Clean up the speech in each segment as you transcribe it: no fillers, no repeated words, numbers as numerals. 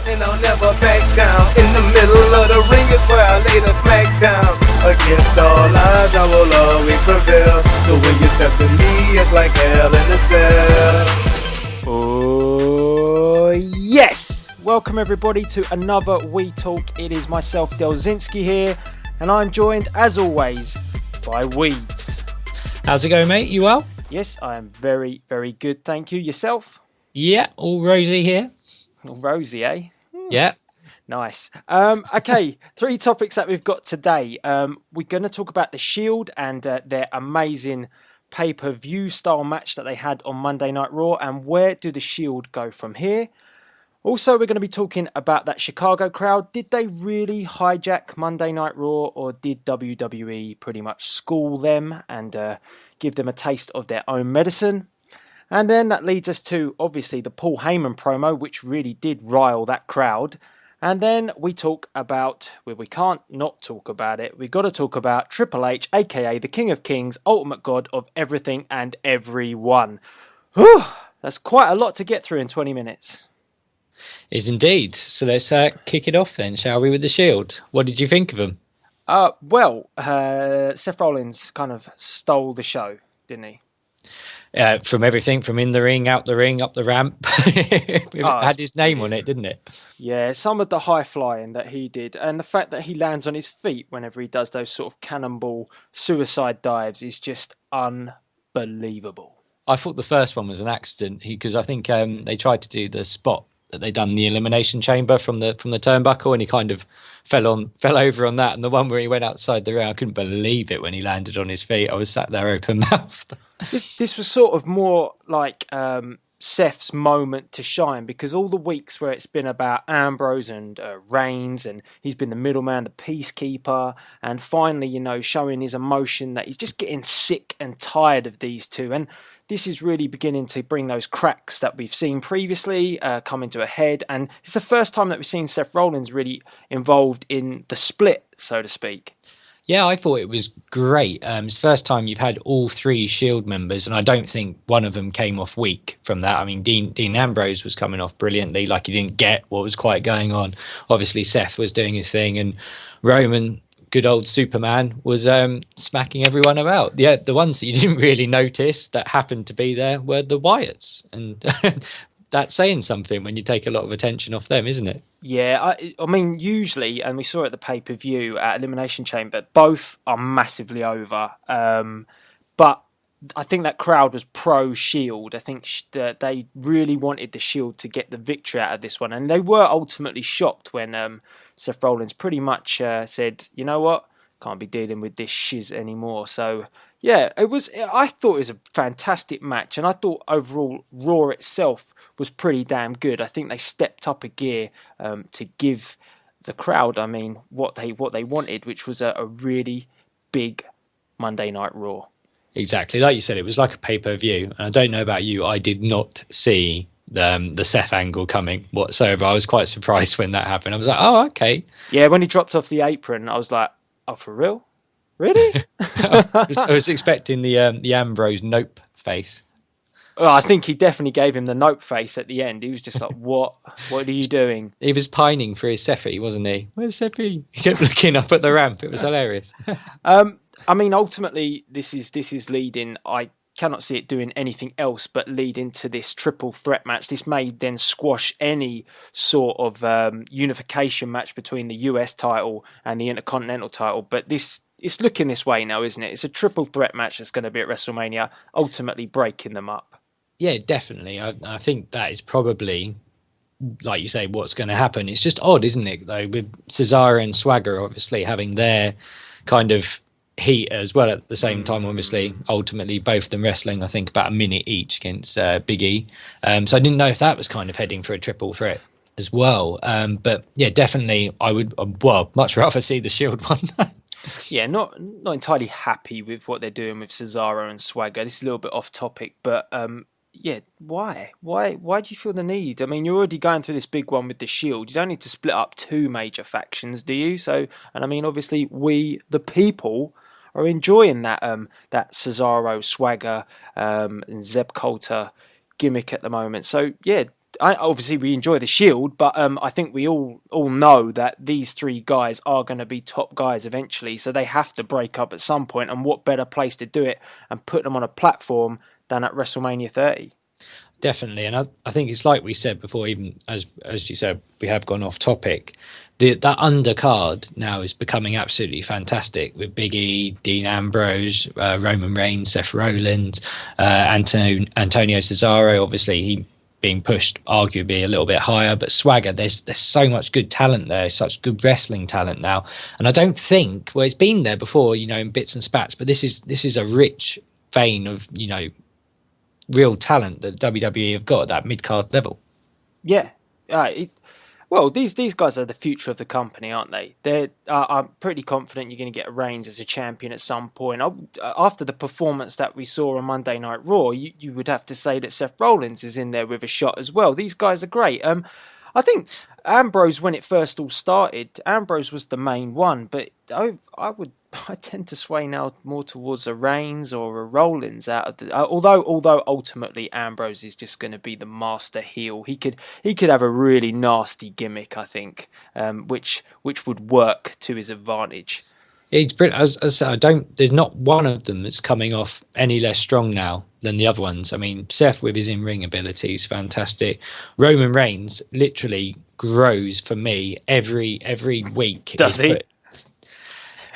and I'll never back down. In the middle of the ring is where I lay the smack down. Against all odds, I will always prevail. So when you step to me, it's like hell in a cell. Oh, yes! Welcome everybody to another We Talk. It is myself, Delzinski here, and I'm joined, as always, by Weeds. How's it going, mate? You well? Yes, I am very, very good. Thank you. Yourself? Yeah, all rosy here. All rosy, eh? Yeah. Nice. Okay, three topics that we've got today. We're going to talk about The Shield and their amazing pay-per-view style match that they had on Monday Night Raw, and where do The Shield go from here? Also, we're going to be talking about that Chicago crowd. Did they really hijack Monday Night Raw, or did WWE pretty much school them and give them a taste of their own medicine? And then that leads us to, obviously, the Paul Heyman promo, which really did rile that crowd. And then we talk about, well, we can't not talk about it, we've got to talk about Triple H, aka the King of Kings, ultimate god of everything and everyone. Whew, that's quite a lot to get through in 20 minutes. Is indeed. So let's kick it off then, shall we, with The Shield? What did you think of them? Seth Rollins kind of stole the show, didn't he? From everything, from in the ring, out the ring, up the ramp. It had his name on it, didn't it? Yeah, some of the high flying that he did, and the fact that he lands on his feet whenever he does those sort of cannonball suicide dives is just unbelievable. I thought the first one was an accident because I think they tried to do the spot that they done in the Elimination Chamber from the turnbuckle, and he kind of fell over on that. And the one where he went outside the ring, I couldn't believe it when he landed on his feet. I was sat there open mouthed. This was sort of more like Seth's moment to shine, because all the weeks where it's been about Ambrose and Reigns, and he's been the middleman, the peacekeeper, and finally, showing his emotion that he's just getting sick and tired of these two. And this is really beginning to bring those cracks that we've seen previously come to a head. And it's the first time that we've seen Seth Rollins really involved in the split, so to speak. Yeah, I thought it was great. It's the first time you've had all three Shield members, and I don't think one of them came off weak from that. I mean, Dean Ambrose was coming off brilliantly, like he didn't get what was quite going on. Obviously, Seth was doing his thing, and Roman, good old Superman, was smacking everyone about. Yeah, the ones that you didn't really notice that happened to be there were the Wyatts, and that's saying something when you take a lot of attention off them, isn't it? Yeah, I mean, usually, and we saw at the pay-per-view at Elimination Chamber, both are massively over. But I think that crowd was pro-Shield. I think that they really wanted the Shield to get the victory out of this one. And they were ultimately shocked when Seth Rollins pretty much said, you know what, can't be dealing with this shiz anymore. So, yeah, I thought it was a fantastic match, and I thought overall Raw itself was pretty damn good. I think they stepped up a gear to give the crowd, what they wanted, which was a really big Monday Night Raw. Exactly, like you said, it was like a pay-per-view. And I don't know about you, I did not see the Seth angle coming whatsoever. I was quite surprised when that happened. I was like, oh, okay. Yeah, when he dropped off the apron, I was like, oh, for real? Really? I was expecting the Ambrose nope face. Well, I think he definitely gave him the nope face at the end. He was just like, what? What are you doing? He was pining for his Seffi, wasn't he? Where's Seffi? He kept looking up at the ramp. It was hilarious. Ultimately, this is leading. I cannot see it doing anything else but lead into this triple threat match. This may then squash any sort of unification match between the US title and the Intercontinental title. But it's looking this way now, isn't it? It's a triple threat match that's going to be at WrestleMania, ultimately breaking them up. Yeah, definitely. I think that is probably, like you say, what's going to happen. It's just odd, isn't it, though, with Cesaro and Swagger obviously having their kind of heat as well at the same time. Obviously, ultimately, both of them wrestling, I think, about a minute each against Big E. So I didn't know if that was kind of heading for a triple threat as well. But yeah, definitely, I would, much rather see the Shield one. Yeah, not entirely happy with what they're doing with Cesaro and Swagger. This is a little bit off topic, but yeah, why? Why do you feel the need? I mean, you're already going through this big one with the Shield. You don't need to split up two major factions, do you? So, and I mean, obviously, we, the people, are enjoying that Cesaro, Swagger, and Zeb Coulter gimmick at the moment. So, yeah, obviously we enjoy the Shield, but I think we all know that these three guys are going to be top guys eventually, so they have to break up at some point, and what better place to do it and put them on a platform than at WrestleMania 30? Definitely, and I think it's like we said before, even as you said, we have gone off topic. That undercard now is becoming absolutely fantastic with Big E, Dean Ambrose, Roman Reigns, Seth Rollins, Antonio Cesaro. Obviously, he being pushed arguably a little bit higher, but Swagger, there's so much good talent there, such good wrestling talent now, and I don't think, well, it's been there before, in bits and spats, but this is a rich vein of real talent that WWE have got at that mid card level. Yeah, these guys are the future of the company, aren't they? I'm pretty confident you're going to get Reigns as a champion at some point. After the performance that we saw on Monday Night Raw, you would have to say that Seth Rollins is in there with a shot as well. These guys are great. I think Ambrose, when it first all started, Ambrose was the main one, but I tend to sway now more towards a Reigns or a Rollins out of the. Although ultimately Ambrose is just going to be the master heel. He could have a really nasty gimmick, I think, which would work to his advantage. It's brilliant. As I said, there's not one of them that's coming off any less strong now than the other ones. I mean, Seth with his in-ring abilities, fantastic. Roman Reigns literally grows for me every week. Does he?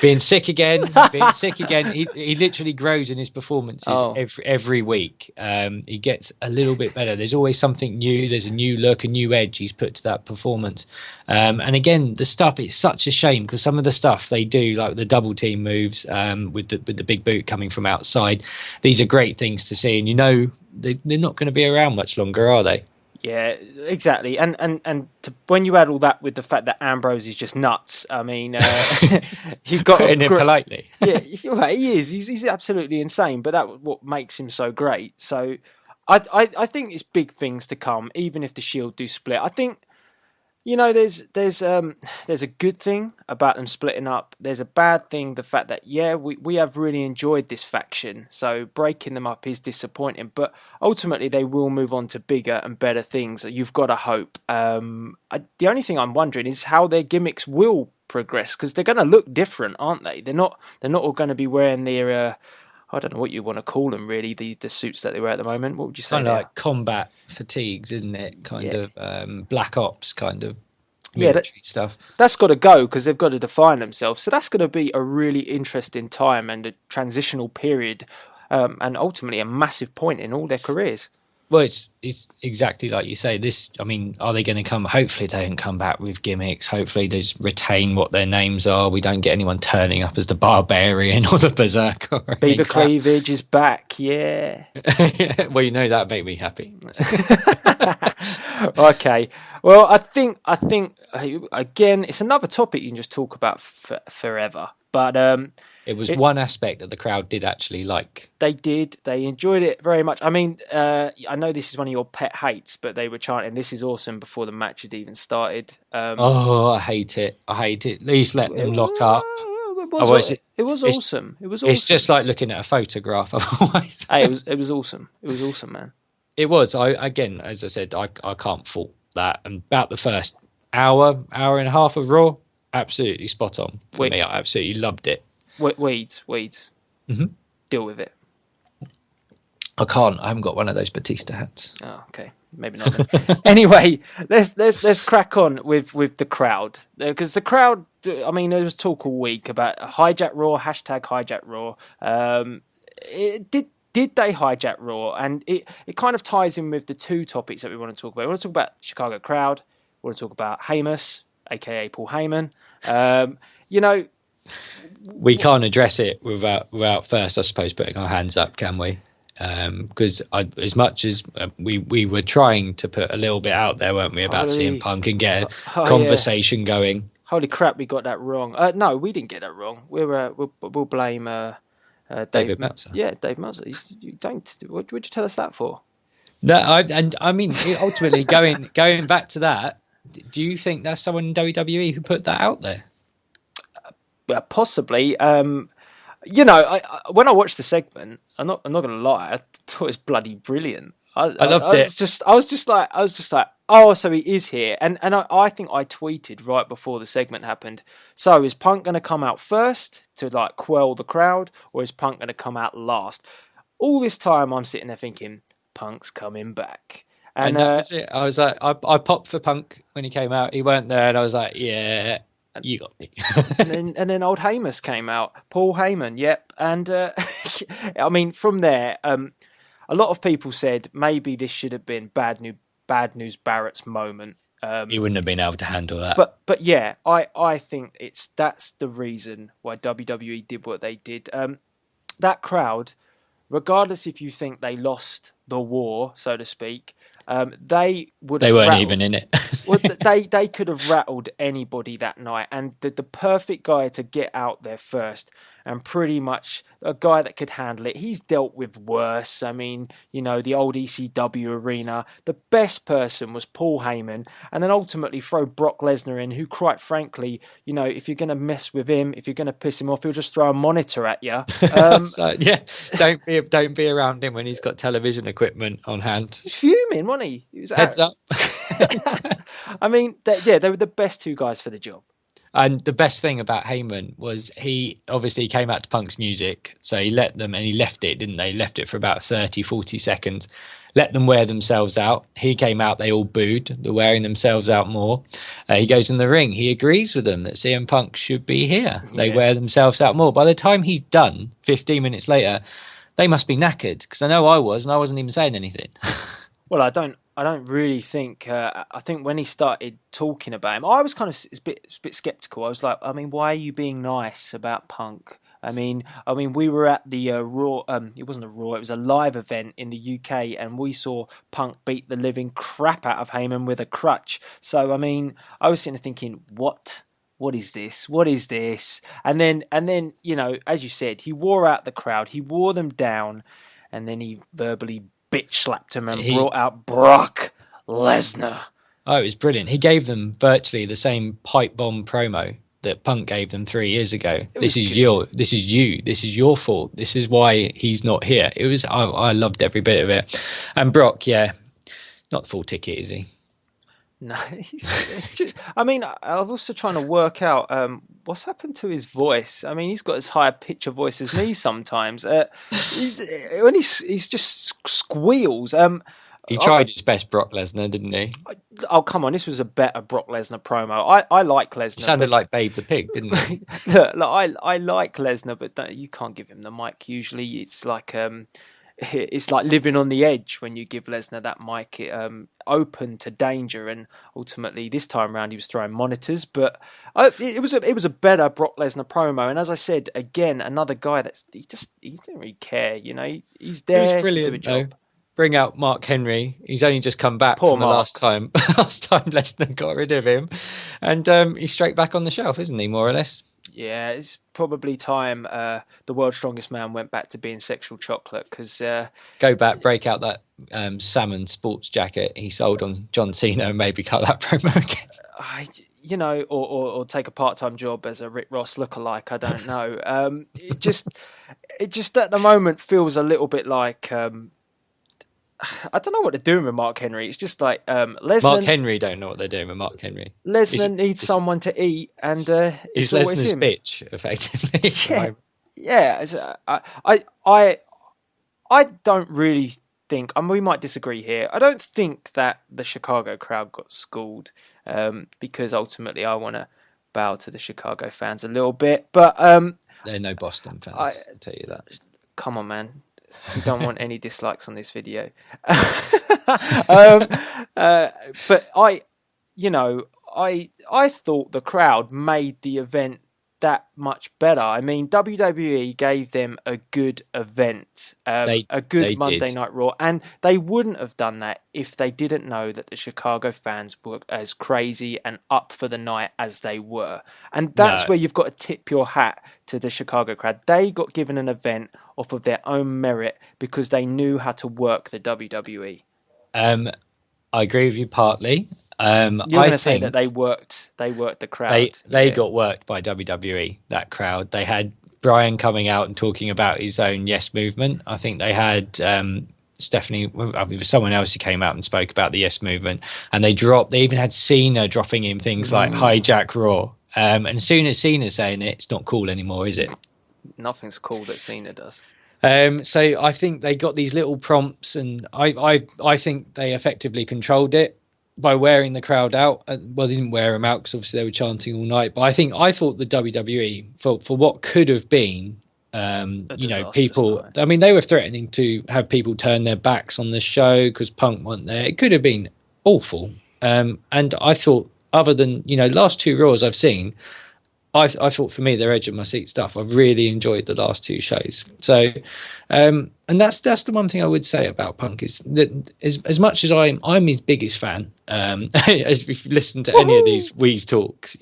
Being sick again. He literally grows in his performances every week. He gets a little bit better. There's always something new. There's a new look, a new edge he's put to that performance. And again, the stuff, it's such a shame because some of the stuff they do, like the double team moves with the big boot coming from outside, these are great things to see. And they're not going to be around much longer, are they? Yeah, exactly. And when you add all that with the fact that Ambrose is just nuts, I mean, you've got putting it politely. Yeah, he is. He's absolutely insane. But that's what makes him so great. So I think it's big things to come, even if the Shield do split. I think there's a good thing about them splitting up. There's a bad thing, the fact that we have really enjoyed this faction, so breaking them up is disappointing. But ultimately, they will move on to bigger and better things. You've got to hope. The only thing I'm wondering is how their gimmicks will progress, because they're going to look different, aren't they? They're not all going to be wearing their I don't know what you want to call them, really, the suits that they wear at the moment. What would you say? Kind of like combat fatigues, isn't it? Kind of Black Ops kind of military stuff. That's got to go because they've got to define themselves. So that's going to be a really interesting time and a transitional period, and ultimately a massive point in all their careers. Well, it's exactly like you say. Are they going to come? Hopefully, they don't come back with gimmicks. Hopefully, they just retain what their names are. We don't get anyone turning up as the Barbarian or the Berserker. Beaver Cleavage is back, yeah. Well, that'd make me happy. Okay. Well, I think again, it's another topic you can just talk about forever. But it was one aspect that the crowd did actually like. They did. They enjoyed it very much. I mean, I know this is one of your pet hates, but they were chanting, "This is awesome," before the match had even started. I hate it. At least let them lock up. It was awesome. It's just like looking at a photograph otherwise. Hey, it was awesome. It was awesome, man. It was. Again, as I said, I can't fault that. And about the first hour and a half of Raw, absolutely spot on for me. I absolutely loved it. Weeds. Mm-hmm. Deal with it. I can't. I haven't got one of those Batista hats. Oh, okay. Maybe not. Anyway, let's crack on with the crowd, because the crowd. I mean, there was talk all week about hijack Raw, #hijack Raw. Did they hijack Raw? And it kind of ties in with the two topics that we want to talk about. We want to talk about Chicago crowd. We want to talk about Sheamus, aka Paul Heyman. We can't address it without first, I suppose, putting our hands up, can we? Because as much as we were trying to put a little bit out there, weren't we, about CM Punk and get a conversation going. Holy crap, we got that wrong. No, we didn't get that wrong. We'll blame David Meltzer. Yeah, Dave Meltzer. You don't. What would you tell us that for? No, I mean, ultimately, going back to that, do you think that's someone in WWE who put that out there? Possibly. When I watched the segment, I'm not going to lie, I thought it was bloody brilliant. I loved it. I was just like, oh, so he is here, and I think I tweeted right before the segment happened. So is Punk going to come out first to like quell the crowd, or is Punk going to come out last? All this time, I'm sitting there thinking, Punk's coming back, And that was it. I was like, I popped for Punk when he came out. He weren't there, and I was like, yeah, you got me. and then old Heymus came out, Paul Heyman, yep, and I mean from there. A lot of people said maybe this should have been Bad News Barrett's moment. He wouldn't have been able to handle that. But yeah, I think that's the reason why WWE did what they did. That crowd, regardless if you think they lost the war, so to speak, they would. They weren't even in it. Well, they could have rattled anybody that night, and the perfect guy to get out there first, and pretty much a guy that could handle it. He's dealt with worse. I mean, you know, the old ECW arena. The best person was Paul Heyman, and then ultimately throw Brock Lesnar in, who, quite frankly, you know, if you're going to mess with him, if you're going to piss him off, he'll just throw a monitor at you. So, yeah, don't be around him when he's got television equipment on hand. He's fuming, wasn't he? He was Heads up. I mean, they were the best two guys for the job. And the best thing about Heyman was he obviously came out to Punk's music, so he let them, and he left it, didn't they? He left it for about 30, 40 seconds, let them wear themselves out. He came out, they all booed, they're wearing themselves out more. He goes in the ring, he agrees with them that CM Punk should be here. They wear themselves out more. By the time he's done, 15 minutes later, they must be knackered, because I know I was, and I wasn't even saying anything. Well, I don't really think. I think when he started talking about him, I was kind of a bit skeptical. I was like, I mean, why are you being nice about Punk? I mean, we were at the Raw. It wasn't a Raw. It was a live event in the UK, and we saw Punk beat the living crap out of Heyman with a crutch. So, I mean, I was sitting there thinking, what? What is this? What is this? And then, you know, as you said, he wore out the crowd. He wore them down, and then he verbally bitch slapped him and brought out Brock Lesnar. Oh, it was brilliant. He gave them virtually the same pipe bomb promo that Punk gave them 3 years ago. This is you. This is your fault. This is why he's not here. It was. I loved every bit of it. And Brock, yeah, not full ticket, is he? No, it's just, I mean, I'm also trying to work out what's happened to his voice. I mean, he's got as high a pitch of voice as me sometimes. When he's just squeals. He tried his best, Brock Lesnar, didn't he? Oh, come on, this was a better Brock Lesnar promo. I like Lesnar. He sounded like Babe the Pig, didn't he? Look, I like Lesnar, but you can't give him the mic. Usually, it's like living on the edge when you give Lesnar that mic. Open to danger, and ultimately this time around he was throwing monitors. But it was a better Brock Lesnar promo. And as I said again, another guy he didn't really care. You know, he's there to do a job. Though. Bring out Mark Henry. He's only just come back from the last time. Last time Lesnar got rid of him, and he's straight back on the shelf, isn't he? More or less. Yeah, it's probably time the world's strongest man went back to being sexual chocolate, because go back, break out that salmon sports jacket he sold on John Cena, and maybe cut that promo again. You know, or take a part-time job as a Rick Ross lookalike. I don't know. It just at the moment feels a little bit like. I don't know what they're doing with Mark Henry. It's just like Lesnar. Mark Henry don't know what they're doing with Mark Henry. Lesnar needs someone to eat, and it's always Lesnar's him. Bitch, effectively. Yeah. I don't really think. I mean, we might disagree here. I don't think that the Chicago crowd got schooled, because ultimately I want to bow to the Chicago fans a little bit, but they're no Boston fans. I'll tell you that. Come on, man. We don't want any dislikes on this video. But I thought the crowd made the event that much better. I mean, WWE gave them a good event, a good Monday Night Raw, and they wouldn't have done that if they didn't know that the Chicago fans were as crazy and up for the night as they were. And that's where you've got to tip your hat to the Chicago crowd. They got given an event off of their own merit because they knew how to work the WWE. I agree with you partly. You're going to say that they worked the crowd. They got worked by WWE, that crowd. They had Bryan coming out and talking about his own Yes movement. I think they had Stephanie, it was someone else who came out and spoke about the Yes Movement, and they even had Cena dropping in things like hijack Raw. And as soon as Cena's saying it, it's not cool anymore, is it? Nothing's cool that Cena does. So I think they got these little prompts, and I think they effectively controlled it by wearing the crowd out. Well, they didn't wear them out because obviously they were chanting all night. But I thought the WWE for what could have been, people. Night. I mean, they were threatening to have people turn their backs on the show because Punk wasn't there. It could have been awful. And I thought, other than last two Raws I've seen, I thought for me they're edge of my seat stuff. I've really enjoyed the last two shows. So, and that's the one thing I would say about Punk is that as much as I'm his biggest fan. If you listen to any of these Weez talks,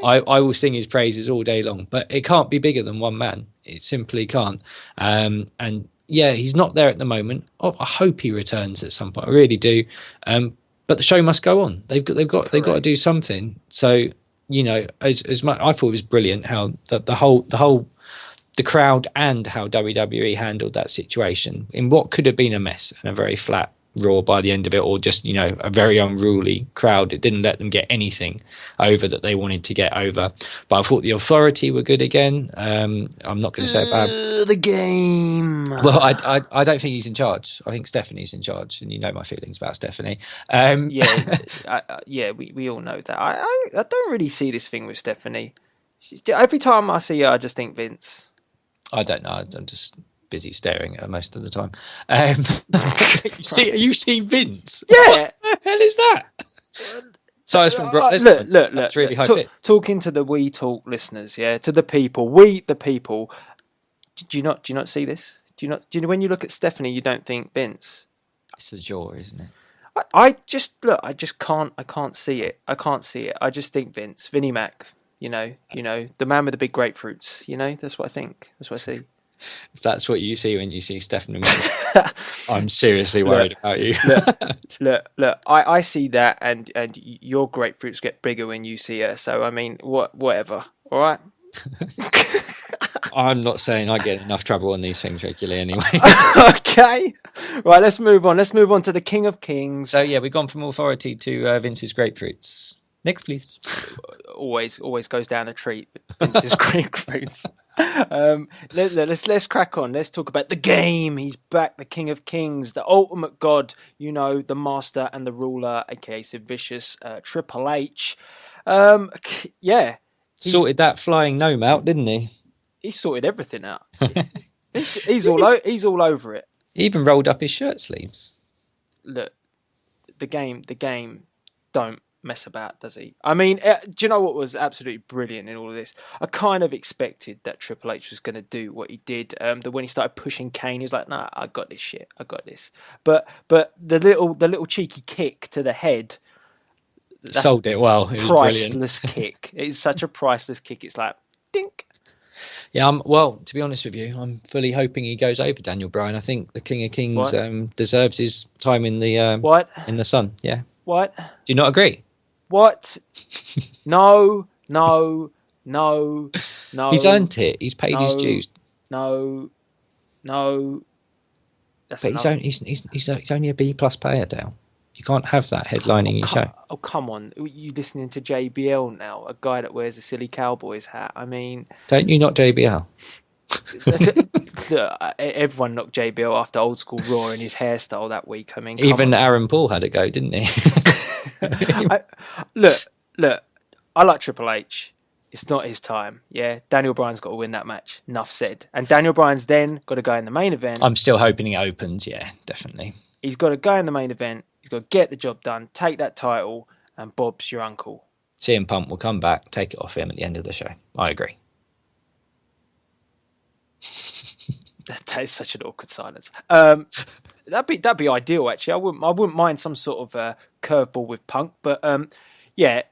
I will sing his praises all day long. But it can't be bigger than one man. It simply can't. And yeah, he's not there at the moment. Oh, I hope he returns at some point. I really do. But the show must go on. They've got to do something. So. As much, I thought it was brilliant how the crowd and how WWE handled that situation in what could have been a mess and a very flat Raw by the end of it, or just a very unruly crowd. It didn't let them get anything over that they wanted to get over. But I thought the Authority were good again. I'm not going to say about the game. Well, I don't think he's in charge. I think Stephanie's in charge, and you know my feelings about Stephanie. We all know that. I don't really see this thing with Stephanie. Every time I see her, I just think Vince. I don't know. I'm just busy staring at her most of the time. You see Vince? Yeah. What the hell is that? So I was from look. Really high talking to the We Talk listeners, yeah, to the people, we the people. Do you not see this? Do you know when you look at Stephanie, you don't think Vince? It's the jaw, isn't it? I can't see it. I can't see it. I just think Vinnie Mac. The man with the big grapefruits. That's what I think. That's what I see. If that's what you see when you see Stephanie, I'm seriously worried about you. look. I see that, and your grapefruits get bigger when you see her. So I mean, whatever. All right. I'm not saying I get enough trouble on these things regularly anyway. Okay. Right. Let's move on. Let's move on to the King of Kings. So yeah, we've gone from Authority to Vince's grapefruits. Next, please. Always goes down a treat. Vince's grapefruits. Let's crack on. Let's talk about the game. He's back, the King of Kings, the ultimate god, the master and the ruler, aka Sid Vicious, Triple H. Sorted that flying gnome out, didn't he? He sorted everything out. He's all over it. He even rolled up his shirt sleeves. Look, the game don't mess about, does he? I mean, do you know what was absolutely brilliant in all of this? I kind of expected that Triple H was going to do what he did. That when he started pushing Kane, he was like, "Nah, I got this shit. I got this." But the little cheeky kick to the head sold it well. It was priceless kick. It's such a priceless kick. It's like dink. Yeah, well, to be honest with you, I'm fully hoping he goes over Daniel Bryan. I think the King of Kings deserves his time in the in the sun. Yeah. What? Do you not agree? What? No. He's earned it. He's paid his dues. No. But he's only a B+ player, Dale. You can't have that headlining your show. Oh, come on. You listening to JBL now, a guy that wears a silly Cowboys hat. I mean... Don't you not JBL? Everyone knocked JBL after Old School Raw and his hairstyle that week. I mean, even Aaron Paul had a go, didn't he? Look. I like Triple H. It's not his time. Yeah, Daniel Bryan's got to win that match. Enough said. And Daniel Bryan's then got to go in the main event. I'm still hoping it opens. Yeah, definitely. He's got to go in the main event. He's got to get the job done, take that title, and Bob's your uncle. CM Punk will come back, take it off him at the end of the show. I agree. That is such an awkward silence. That'd be ideal, actually. I wouldn't mind some sort of curveball with Punk, but yeah,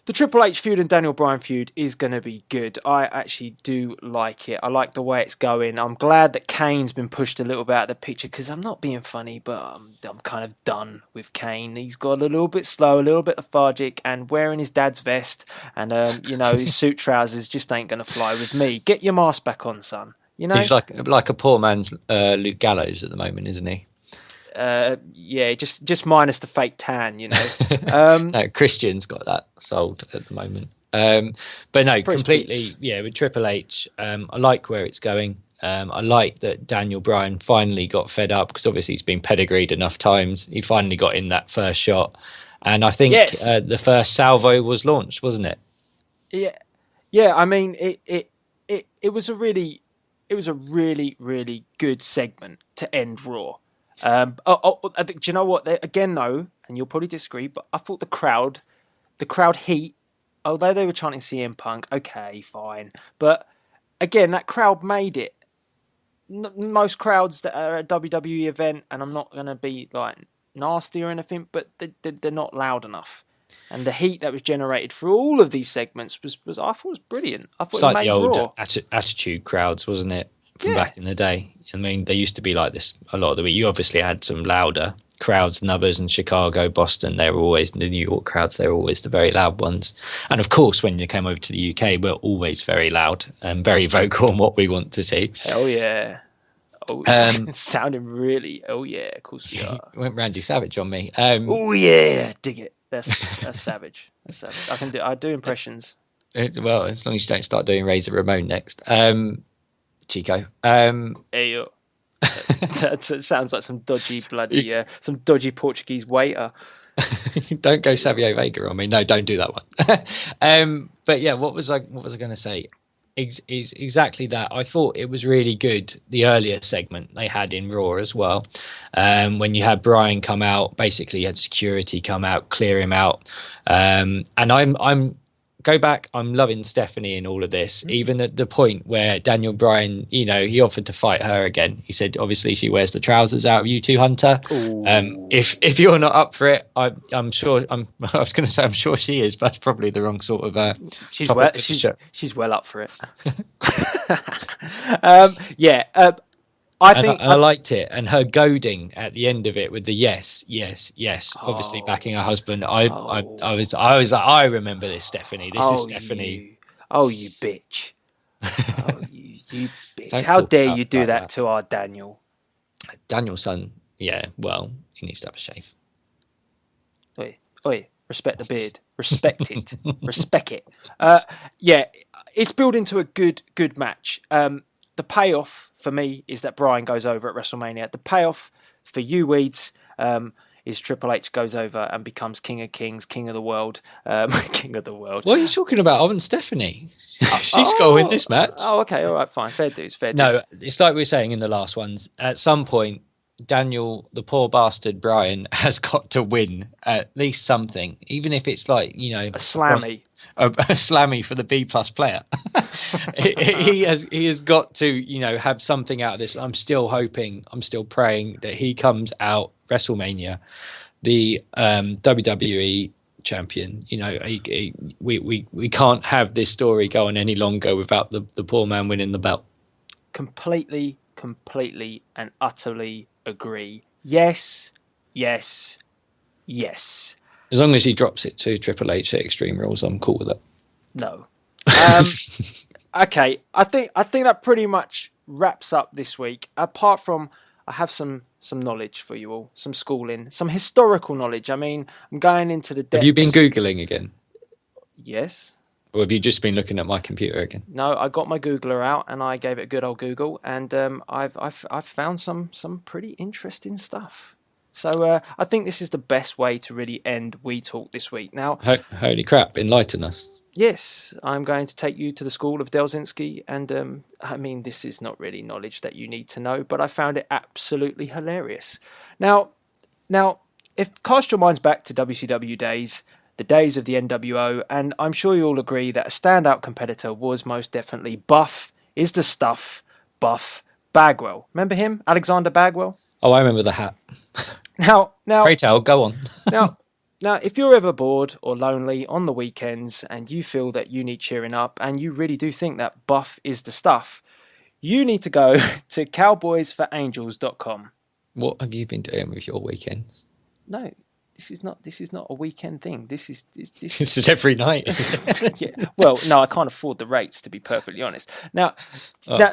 the Triple H feud and Daniel Bryan feud is going to be good. I actually do like it. I like the way it's going. I'm glad that Kane's been pushed a little bit out of the picture because I'm not being funny, but I'm kind of done with Kane. He's got a little bit slow, a little bit lethargic, and wearing his dad's vest and his suit trousers just ain't going to fly with me. Get your mask back on, son. He's like a poor man's Luke Gallows at the moment, isn't he? Yeah, just minus the fake tan, No, Christian's got that sold at the moment. But no, completely. Yeah, with Triple H, I like where it's going. I like that Daniel Bryan finally got fed up because obviously he's been pedigreed enough times. He finally got in that first shot, and I think the first salvo was launched, wasn't it? Yeah. I mean, it was a really really good segment to end Raw. I think, do you know what? Again, though, and you'll probably disagree, but I thought the crowd heat, although they were chanting CM Punk, okay, fine, but again, that crowd made it. Most crowds that are at a WWE event, and I'm not going to be like nasty or anything, but they're not loud enough. And the heat that was generated through all of these segments was I thought was brilliant. I thought It's like it made the old Raw. attitude crowds, wasn't it? From back in the day. I mean, they used to be like this a lot of the week. You obviously had some louder crowds and others in Chicago, Boston. They were always the New York crowds. They were always the very loud ones. And of course, when you came over to the UK, we're always very loud and very vocal on what we want to see. Hell yeah. Oh, sounding really. Oh yeah, of course we are. Went Randy Savage on me. Oh yeah, dig it. That's savage. That's savage. I do impressions. Well, as long as you don't start doing Razor Ramon next. Chico. Hey yo. That sounds like some dodgy some dodgy Portuguese waiter. Don't go Savio Vega on me. No, don't do that one. But yeah, what was I going to say? Is exactly that. I thought it was really good, the earlier segment they had in Raw as well, when you had Bryan come out, basically you had security come out, clear him out, and I'm go back, I'm loving Stephanie in all of this, even at the point where Daniel Bryan, he offered to fight her again. He said obviously she wears the trousers out of you two, Hunter. If you're not up for it, I'm sure I was going to say I'm sure she is, but that's probably the wrong sort of she's well up for it. I liked it, and her goading at the end of it with the yes, obviously backing her husband. I was like, I remember this, Stephanie. This is Stephanie. You bitch. You bitch. How dare you do that to our Daniel? Daniel's son, yeah, well, he needs to have a shave. Oi, respect the beard. Respect it. Respect it. It's building to a good match. The payoff for me is that Bryan goes over at WrestleMania. The payoff for you, Weeds, is Triple H goes over and becomes King of Kings, King of the World, King of the World. What are you talking about? I want Stephanie. She's got to win this match. Oh, okay, all right, fine. Fair dues. No, it's like we were saying in the last ones. At some point, Daniel, the poor bastard Bryan, has got to win at least something, even if it's like, a slammy. A slammy for the B+ player. he has got to, have something out of this. I'm still praying that he comes out WrestleMania, the WWE champion. We can't have this story go on any longer without the poor man winning the belt. Completely and utterly agree. Yes. As long as he drops it to Triple H at Extreme Rules, I'm cool with it. No. Okay, I think that pretty much wraps up this week. Apart from, I have some knowledge for you all, some schooling, some historical knowledge. I mean, I'm going into the depths. Have you been Googling again? Yes. Or have you just been looking at my computer again? No, I got my Googler out and I gave it a good old Google, and I've found some pretty interesting stuff. So I think this is the best way to really end We Talk this week. Now, holy crap! Enlighten us. Yes, I'm going to take you to the school of Delzinski, and I mean, this is not really knowledge that you need to know, but I found it absolutely hilarious. Now, if cast your minds back to WCW days, the days of the NWO, and I'm sure you all agree that a standout competitor was most definitely Buff is the Stuff, Buff Bagwell. Remember him, Alexander Bagwell? Oh, I remember the hat. Now, pray tell, go on. Now, if you're ever bored or lonely on the weekends and you feel that you need cheering up and you really do think that Buff is the stuff, you need to go to cowboysforangels.com. What have you been doing with your weekends? No, this is not a weekend thing. This is This is every night. Isn't it? yeah. Well, no, I can't afford the rates, to be perfectly honest. Now, look.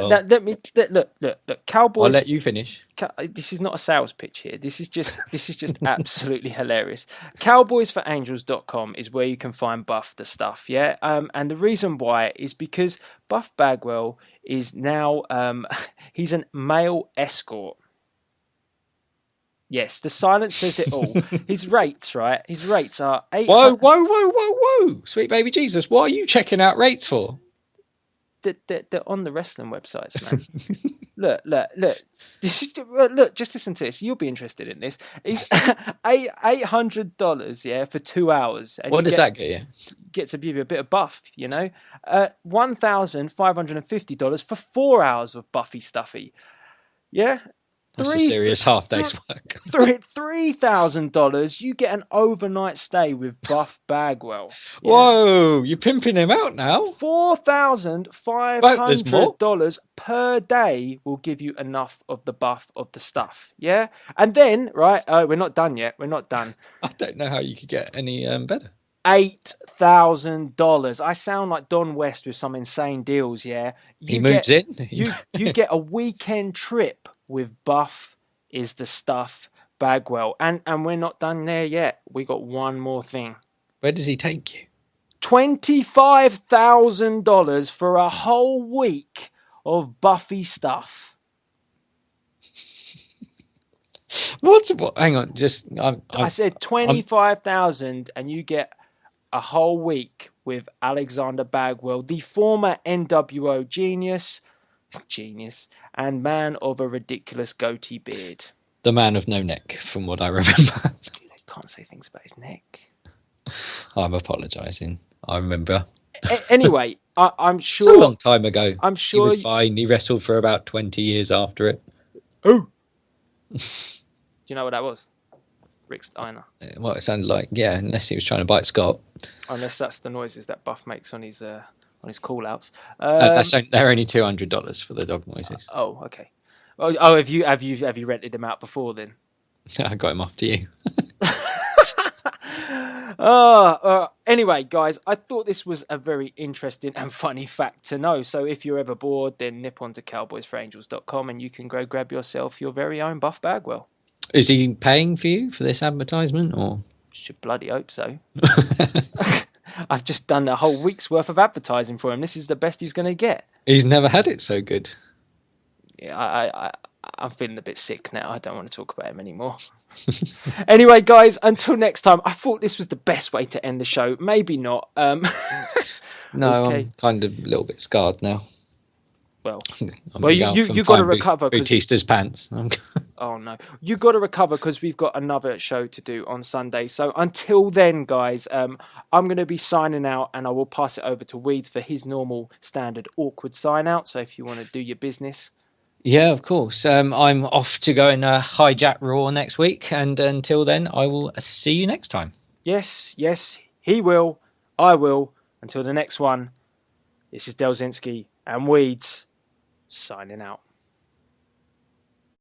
Cowboys. I'll let you finish. This is not a sales pitch here. This is just absolutely hilarious. Cowboysforangels.com is where you can find Buff the stuff. Yeah. And the reason why is because Buff Bagwell is now he's a male escort. Yes, the silence says it all. His rates, right? His rates are Whoa! Sweet baby Jesus, what are you checking out rates for? They're on the wrestling websites, man. Look. Look. Just listen to this. You'll be interested in this. He's $800, yeah, for 2 hours. And what does that get you? Gets to give you a bit of buff, you know. $1,550 for 4 hours of Buffy Stuffy. Yeah. That's a serious half day's work. $3,000, you get an overnight stay with Buff Bagwell. Yeah. Whoa, you're pimping him out now. $4,500 per day will give you enough of the buff of the stuff. Yeah, and then we're not done yet. We're not done. I don't know how you could get any better. $8,000. I sound like Don West with some insane deals. Yeah, he moves in. you get a weekend trip with Buff is the stuff Bagwell, and we're not done there yet. We got one more thing. Where does he take you? $25,000 for a whole week of Buffy stuff. What? Hang on, I said 25,000, and you get a whole week with Alexander Bagwell, the former NWO genius, and man of a ridiculous goatee beard. The man of no neck, from what I remember. You can't say things about his neck. I'm apologising. I remember. Anyway, I'm sure. It's a long time ago. I'm sure he was fine. He wrestled for about 20 years after it. Oh. Do you know what that was? Rick Steiner. Well, it sounded like, yeah, unless he was trying to bite Scott. Unless that's the noises that Buff makes on his call-outs. They're only $200 for the dog noises. Oh, okay. Oh, have you rented him out before then? I got him after you. Anyway, guys, I thought this was a very interesting and funny fact to know. So if you're ever bored, then nip on to cowboysforangels.com and you can go grab yourself your very own Buff Bagwell. Is he paying for you for this advertisement, or? Should bloody hope so. I've just done a whole week's worth of advertising for him. This is the best he's going to get. He's never had it so good. Yeah, I'm feeling a bit sick now. I don't want to talk about him anymore. Anyway, guys, until next time. I thought this was the best way to end the show. Maybe not. No, okay. I'm kind of a little bit scarred now. Well, you got to recover. Bautista's pants. Oh no, you got to recover because we've got another show to do on Sunday. So until then, guys, I'm going to be signing out, and I will pass it over to Weeds for his normal standard awkward sign out. So if you want to do your business. Yeah, of course. I'm off to go and hijack Raw next week, and until then, I will see you next time. Yes, he will. I will. Until the next one, this is Delzinski and Weeds signing out.